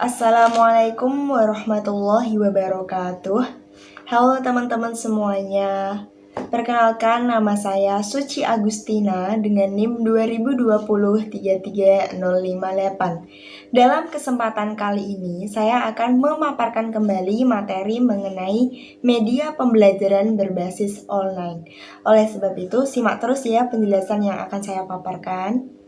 Assalamualaikum warahmatullahi wabarakatuh. Halo teman-teman semuanya. Perkenalkan, nama saya Suci Agustina dengan NIM 2020-33058. Dalam kesempatan kali ini, saya akan memaparkan kembali materi mengenai media pembelajaran berbasis online. Oleh sebab itu, simak terus ya penjelasan yang akan saya paparkan.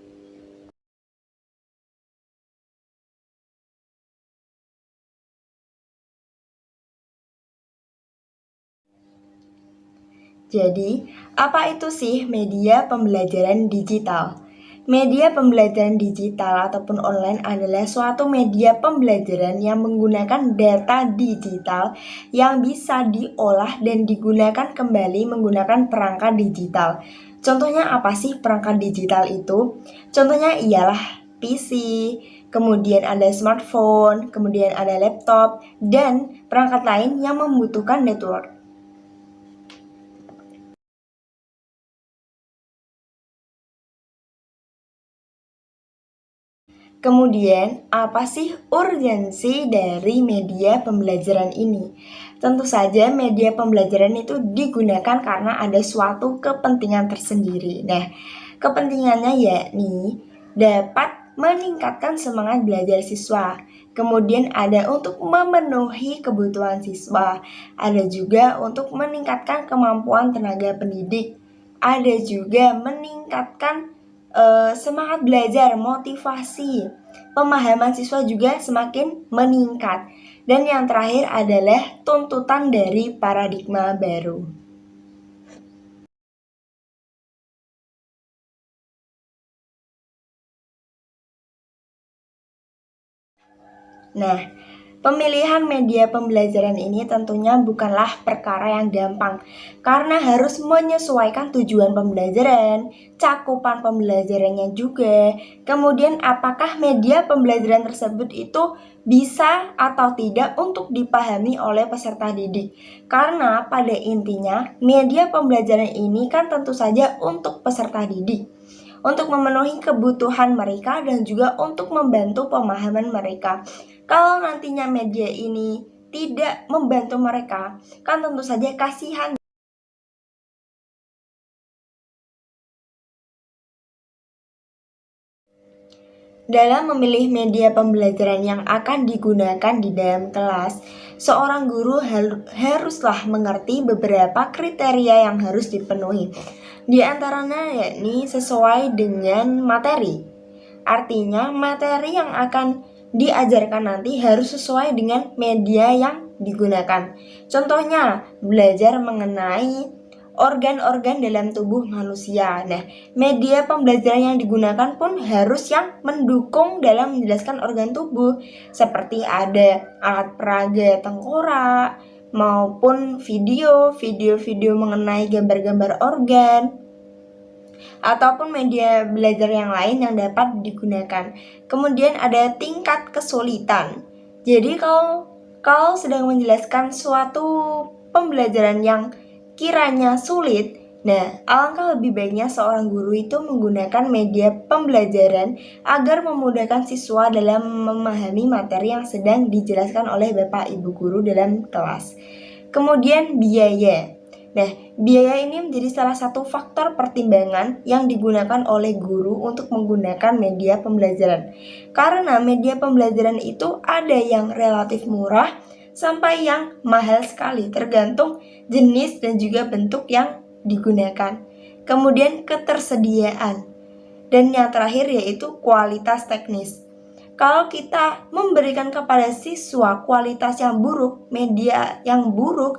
Jadi, apa itu sih media pembelajaran digital? Media pembelajaran digital ataupun online adalah suatu media pembelajaran yang menggunakan data digital yang bisa diolah dan digunakan kembali menggunakan perangkat digital. Contohnya apa sih perangkat digital itu? Contohnya ialah PC, kemudian ada smartphone, kemudian ada laptop, dan perangkat lain yang membutuhkan network. Kemudian, apa sih urgensi dari media pembelajaran ini? Tentu saja media pembelajaran itu digunakan karena ada suatu kepentingan tersendiri. Nah, kepentingannya yakni dapat meningkatkan semangat belajar siswa. Kemudian ada untuk memenuhi kebutuhan siswa. Ada juga untuk meningkatkan kemampuan tenaga pendidik. Ada juga meningkatkan semangat belajar, motivasi, pemahaman siswa juga semakin meningkat. Dan yang terakhir adalah tuntutan dari paradigma baru. Nah, pemilihan media pembelajaran ini tentunya bukanlah perkara yang gampang, karena harus menyesuaikan tujuan pembelajaran, cakupan pembelajarannya juga, kemudian apakah media pembelajaran tersebut itu bisa atau tidak untuk dipahami oleh peserta didik. Karena pada intinya, media pembelajaran ini kan tentu saja untuk peserta didik, untuk memenuhi kebutuhan mereka dan juga untuk membantu pemahaman mereka. Kalau nantinya media ini tidak membantu mereka, kan tentu saja kasihan. Dalam memilih media pembelajaran yang akan digunakan di dalam kelas, seorang guru haruslah mengerti beberapa kriteria yang harus dipenuhi. Di antaranya yakni sesuai dengan materi. Artinya materi yang akan diajarkan nanti harus sesuai dengan media yang digunakan. Contohnya, belajar mengenai organ-organ dalam tubuh manusia. Nah, media pembelajaran yang digunakan pun harus yang mendukung dalam menjelaskan organ tubuh, seperti ada alat peraga tengkorak maupun video mengenai gambar-gambar organ, ataupun media belajar yang lain yang dapat digunakan. Kemudian ada tingkat kesulitan. Jadi kalau sedang menjelaskan suatu pembelajaran yang kiranya sulit, nah alangkah lebih baiknya seorang guru itu menggunakan media pembelajaran agar memudahkan siswa dalam memahami materi yang sedang dijelaskan oleh Bapak Ibu guru dalam kelas. Kemudian biaya. Nah, biaya ini menjadi salah satu faktor pertimbangan yang digunakan oleh guru untuk menggunakan media pembelajaran. Karena media pembelajaran itu ada yang relatif murah sampai yang mahal sekali, tergantung jenis dan juga bentuk yang digunakan. Kemudian ketersediaan. Dan yang terakhir yaitu kualitas teknis. Kalau kita memberikan kepada siswa kualitas yang buruk, media yang buruk,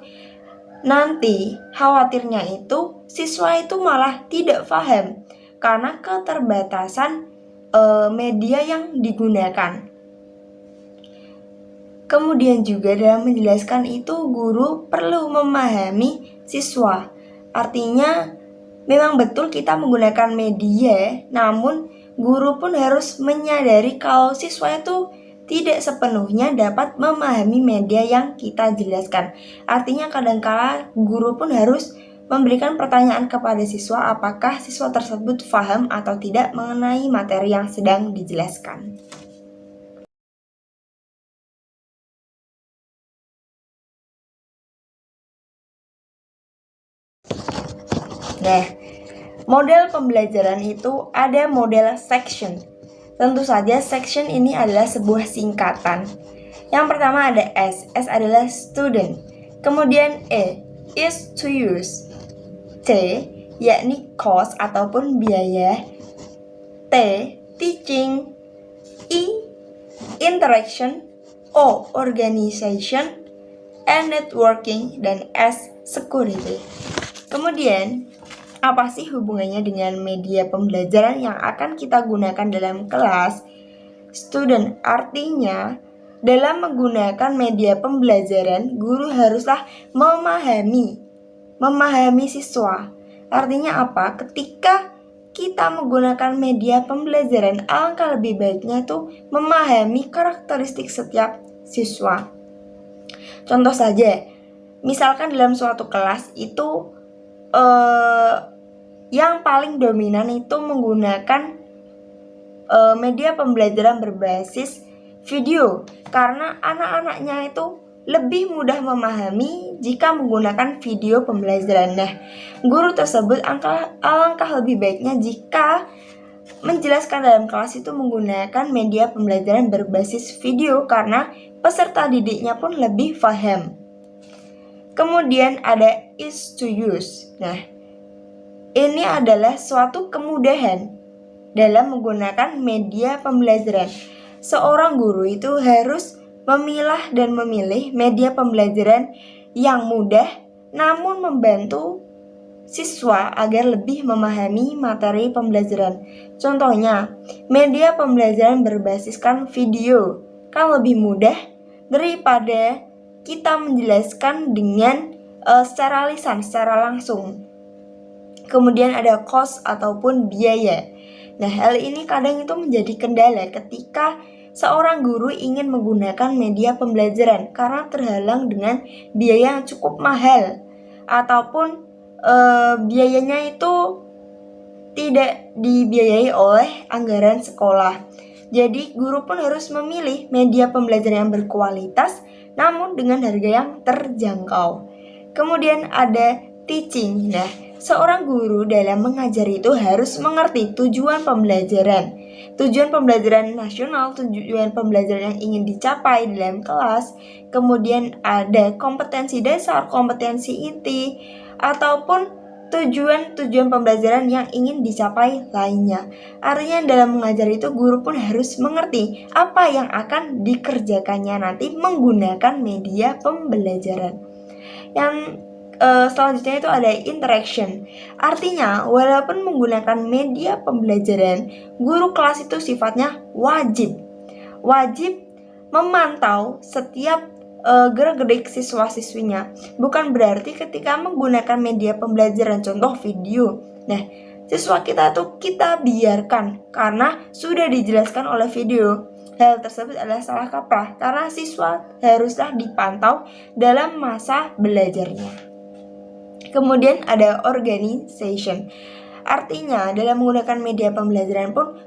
nanti khawatirnya itu siswa itu malah tidak paham karena keterbatasan media yang digunakan. Kemudian juga dalam menjelaskan itu guru perlu memahami siswa. Artinya memang betul kita menggunakan media, namun guru pun harus menyadari kalau siswa itu tidak sepenuhnya dapat memahami media yang kita jelaskan. Artinya kadangkala guru pun harus memberikan pertanyaan kepada siswa apakah siswa tersebut paham atau tidak mengenai materi yang sedang dijelaskan. Nah, model pembelajaran itu ada model section. Tentu saja section ini adalah sebuah singkatan. Yang pertama ada S adalah student. Kemudian is to use. T yakni cost ataupun biaya. T teaching. I interaction. O organization. N networking. Dan S security. Kemudian apa sih hubungannya dengan media pembelajaran yang akan kita gunakan dalam kelas? Student artinya dalam menggunakan media pembelajaran, guru haruslah memahami siswa. Artinya apa? Ketika kita menggunakan media pembelajaran, alangkah lebih baiknya tuh memahami karakteristik setiap siswa. Contoh saja, misalkan dalam suatu kelas itu yang paling dominan itu menggunakan media pembelajaran berbasis video, karena anak-anaknya itu lebih mudah memahami jika menggunakan video pembelajaran. Nah, guru tersebut alangkah lebih baiknya jika menjelaskan dalam kelas itu menggunakan media pembelajaran berbasis video, karena peserta didiknya pun lebih paham. Kemudian ada is to use. Nah, ini adalah suatu kemudahan dalam menggunakan media pembelajaran. Seorang guru itu harus memilah dan memilih media pembelajaran yang mudah namun membantu siswa agar lebih memahami materi pembelajaran. Contohnya, media pembelajaran berbasiskan video kan lebih mudah daripada kita menjelaskan dengan secara lisan, secara langsung. Kemudian ada cost ataupun biaya. Nah, hal ini kadang itu menjadi kendala ketika seorang guru ingin menggunakan media pembelajaran karena terhalang dengan biaya yang cukup mahal ataupun biayanya itu tidak dibiayai oleh anggaran sekolah. Jadi, guru pun harus memilih media pembelajaran yang berkualitas namun dengan harga yang terjangkau. Kemudian ada teaching. Nah, seorang guru dalam mengajar itu harus mengerti tujuan pembelajaran nasional, tujuan pembelajaran yang ingin dicapai dalam kelas. Kemudian ada kompetensi dasar, kompetensi inti, ataupun tujuan pembelajaran yang ingin dicapai lainnya. Artinya dalam mengajar itu guru pun harus mengerti apa yang akan dikerjakannya nanti menggunakan media pembelajaran. Yang selanjutnya itu ada interaction. Artinya walaupun menggunakan media pembelajaran, guru kelas itu sifatnya wajib memantau setiap gerak-gerik siswa-siswinya. Bukan berarti ketika menggunakan media pembelajaran, contoh video, nah siswa kita tuh kita biarkan karena sudah dijelaskan oleh video. Hal tersebut adalah salah kaprah karena siswa haruslah dipantau dalam masa belajarnya. Kemudian ada organization. Artinya dalam menggunakan media pembelajaran pun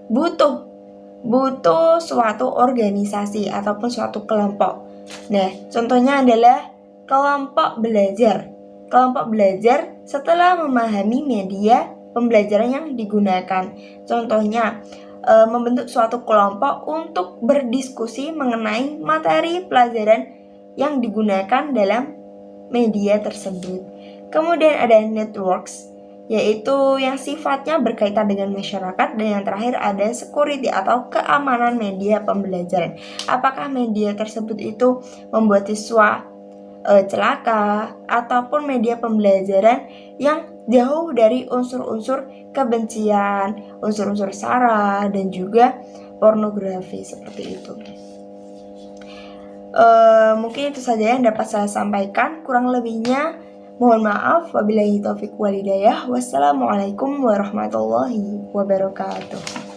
butuh suatu organisasi ataupun suatu kelompok. Nah, contohnya adalah kelompok belajar. Kelompok belajar setelah memahami media pembelajaran yang digunakan. Contohnya, membentuk suatu kelompok untuk berdiskusi mengenai materi pelajaran yang digunakan dalam media tersebut. Kemudian ada networks, yaitu yang sifatnya berkaitan dengan masyarakat. Dan yang terakhir ada security atau keamanan media pembelajaran. Apakah media tersebut itu membuat siswa celaka, ataupun media pembelajaran yang jauh dari unsur-unsur kebencian, unsur-unsur sara, dan juga pornografi seperti itu. Mungkin itu saja yang dapat saya sampaikan. Kurang lebihnya mohon maaf. Wabillahi taufiq walhidayah. Wassalamualaikum warahmatullahi wabarakatuh.